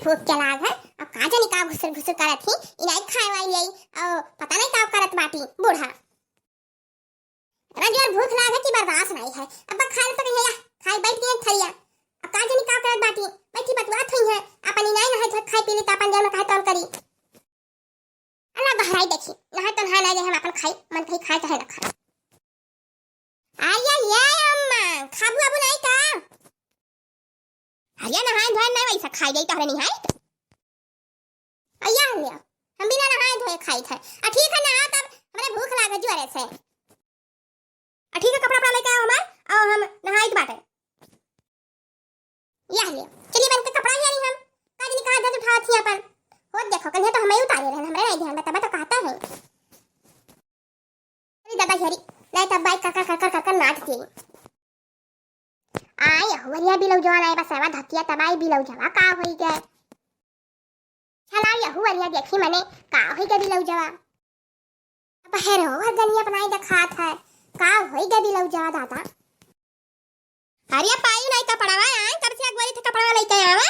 भूख के लाग है। अब का जानी का घुसर घुसर करत ही इनाई खाए वाली आई और पता नहीं का करत बाटी बूढ़ा। रजोर भूख लाग है कि बर्दाश्त नहीं है। अब खाए तो कहिया खाए बैठ गए थरिया। अब का जानी का करत बाटी बैठी बतवात हुई है अपन इनाई नहाए धो खाए पी ले त अपन जन काहे तौल करी। अल्लाह बहराई देखी नहाए तो नहाए ना हम अपन खाई मन कहीं खाए चाहे ना खाए। आया ये अम्मा खाबू अबू नहीं का हरिया नहाए धोए नहीं वैसा खाई गई तोहरे नहीं है। अय्या लिया हम बिना नहाए धोए खाई थे। ठीक है ना तब हमरे भूख लागत जोरे से। ठीक है कपड़ा लेके आओ हमार और हम नहाई के बाटे। यह लिया चलिए बन के कपड़ा ही हम काज निकाल दे उठा थी अपन हो देखो कल तो हमें उतारे रहे हमरे नहीं ध्यान बताबा तो कहता है। अरे दादा हरी नहीं तब बाइक कर नाच थी। आय हुरिया बिलौ जवा नहीं बस आवा धतिया तबाई बिलौ जवा का होई गए। चला ये हुरिया देखी मने का होई गए बिलौ जवा। अब हेरो गनिया बनाई दिखात है का होई गए बिलौ जवा दादा। हरिया पाई नहीं का पड़ावा आय कब से अगवारी थे कपड़ा लेके आवा।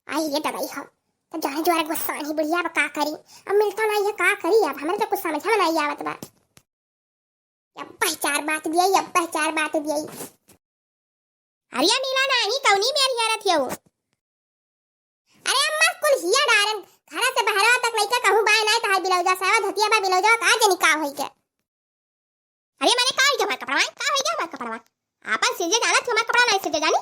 आई ये दवाई हो तो जाने जोरे गुस्सा नहीं बुढ़िया का करी अब मिलता नहीं है का करी अब हमें तो कुछ समझ में नहीं आवत बा। अब पहचार बात भी आई अब पहचार बात भी आई। हरिया मिला नहीं कौनी में हरिया रथ हो। अरे अम्मा कुल हिया डारन घर से बहरा तक लइका कहूं बाय नहीं त हाय बिलौ जा सावा धतिया बा बिलौ जा का जनी का होई के। अरे माने का होई के कपड़ा का होई के हमार कपड़ा आपन सिजे जाना थी हमार कपड़ा नहीं सिजे जानी।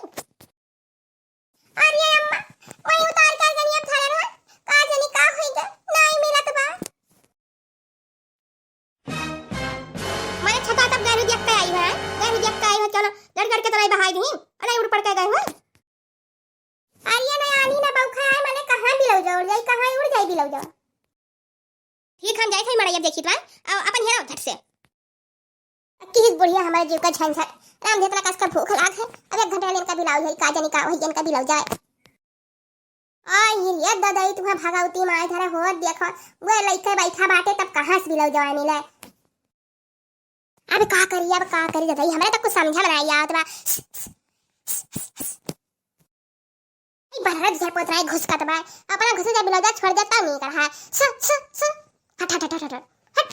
अरे अम्मा वही उतार कर गनी अब थारे रह का जनी का होई के नहीं मिलत बा। माने छता तब गैर देख के आई है गैर देख के आई है चलो गड़ के तलाई बहाई दी अरे उड़ पड़ के गए हो। अरे नहीं आनी ना बौखा है माने कहां बिलौ जाओ जाई कहां उड़ जाई बिलौ जाओ। ठीक हम जाई थे मड़ैया देखी तो अपन हेरो झट से किस बुढ़िया हमारे जीव का झंझट राम जितना कस का भूख लाग है अब 1 घंटा लेन का बिलाव है का जानी का होई जन का बिलौ जाए। आ ये दादा तुम्हां भागावती माय धरा हो देखो वो लइका बैठा बाटे तब कहां से बिलौ जाए मिले। अब का करी दादा हमरा तो कुछ समझ में नहीं आवत बा। ई बहरा घर पोतराई घुस का तबा अपना घुस जा बिलौ जा छोड़ देता नहीं कर है स हट।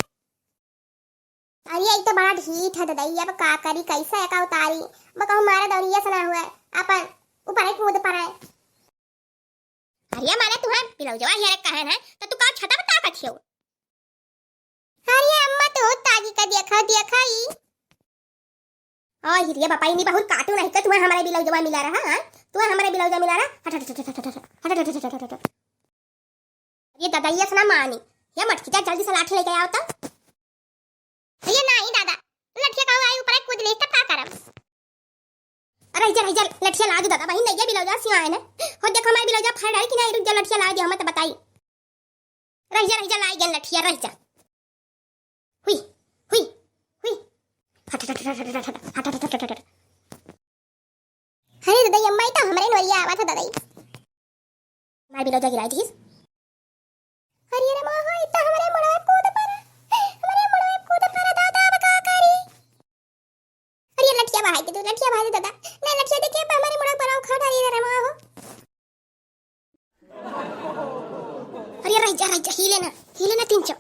अरे ये तो बड़ा ढीठ है दादा अब का करी कैसे है का उतारी बकहु मारे दौरिया सना हुआ अपन ऊपर एक कूद पड़े। अरे माने तुम्हां बिलौ जवा हेरे कहे है तो तू का छता बता कथियो। अरे अम्मा तो ताजी का देखा ई ओ हिरिया बापा इनी बहुत काटू नहीं का तुम्हें हमारे बिलौ जवा मिला रहा हां तुम्हें हमारे बिलौ जवा मिला रहा हट। ये दादा ये सुना मानी ये मटकी जा जल्दी से लाठी लेके आओ तो। ये नहीं दादा लठिया का आई ऊपर कूद ले तब का करब। अरे जा लठिया ला दो दादा बहिन नहीं बिलौ जा सिया है ना हो देखो हमारे बिलौ जा फड़ डाली कि नहीं रुक जा लठिया ला दे हम तो बताई रह जा लाई गन लठिया रह जा हुई हट। अरे दादा अम्मा तो हमरे नोरिया आवा था दादा मार बिलौ जा गिराई थी। अरे रे मां हो इतना हमरे मुड़वे कूद पर दादा अब का करी। अरे लठिया भाई दे दादा नहीं लठिया देखे हमारे मुड़वे पर खा डाली रे मां हो। अरे रह जा हिले ना 300